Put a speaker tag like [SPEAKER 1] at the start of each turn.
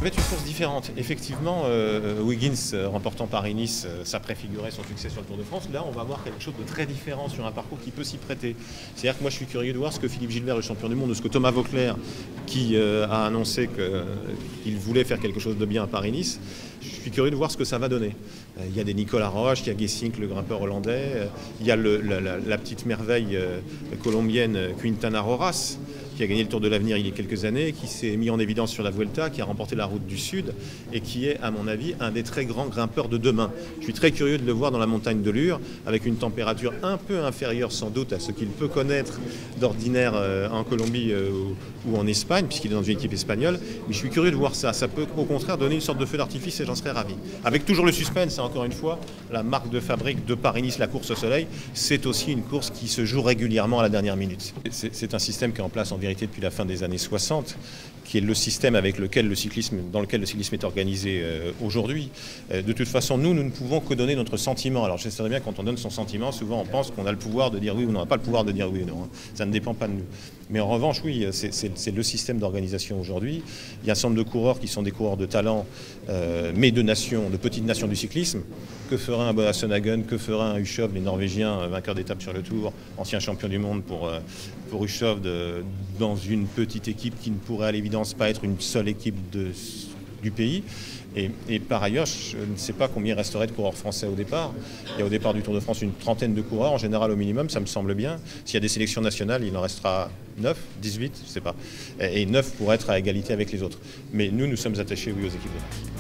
[SPEAKER 1] va être une course différente. Effectivement, Wiggins remportant Paris-Nice, ça préfigurait son succès sur le Tour de France. Là, on va voir quelque chose de très différent sur un parcours qui peut s'y prêter. C'est-à-dire que moi, je suis curieux de voir ce que Philippe Gilbert, le champion du monde, ou ce que Thomas Voeckler, qui a annoncé qu'il voulait faire quelque chose de bien à Paris-Nice, je suis curieux de voir ce que ça va donner. Il y a des Nicolas Roche, il y a Gesink, le grimpeur hollandais, il y a la petite merveille colombienne Quintana Roras, qui a gagné le Tour de l'Avenir il y a quelques années, qui s'est mis en évidence sur la Vuelta, qui a remporté la Route du Sud et qui est, à mon avis, un des très grands grimpeurs de demain. Je suis très curieux de le voir dans la montagne de Lure, avec une température un peu inférieure sans doute à ce qu'il peut connaître d'ordinaire en Colombie ou en Espagne, puisqu'il est dans une équipe espagnole. Mais je suis curieux de voir ça. Ça peut au contraire donner une sorte de feu d'artifice et j'en serais ravi. Avec toujours le suspense, encore une fois, la marque de fabrique de Paris-Nice, la course au soleil, c'est aussi une course qui se joue régulièrement à la dernière minute. C'est un système qui est en place en vérité depuis la fin des années 60, qui est le système dans lequel le cyclisme est organisé aujourd'hui. De toute façon, nous ne pouvons que donner notre sentiment. Alors je sais très bien, quand on donne son sentiment, souvent on pense qu'on a le pouvoir de dire oui ou non. On n'a pas le pouvoir de dire oui ou non. Ça ne dépend pas de nous. Mais en revanche, oui, c'est le système d'organisation aujourd'hui. Il y a un certain nombre de coureurs qui sont des coureurs de talent, mais de petites nations du cyclisme. Que fera un Boasson Hagen, que fera un Ushov, les Norvégiens, vainqueurs d'étape sur le Tour, ancien champion du monde pour Ushov, dans une petite équipe qui ne pourrait à l'évidence pas être une seule équipe du pays. Et par ailleurs, je ne sais pas combien il resterait de coureurs français au départ. Il y a au départ du Tour de France une trentaine de coureurs, en général au minimum, ça me semble bien. S'il y a des sélections nationales, il en restera 9, 18, je ne sais pas. Et 9 pour être à égalité avec les autres. Mais nous sommes attachés, oui, aux équipes de France.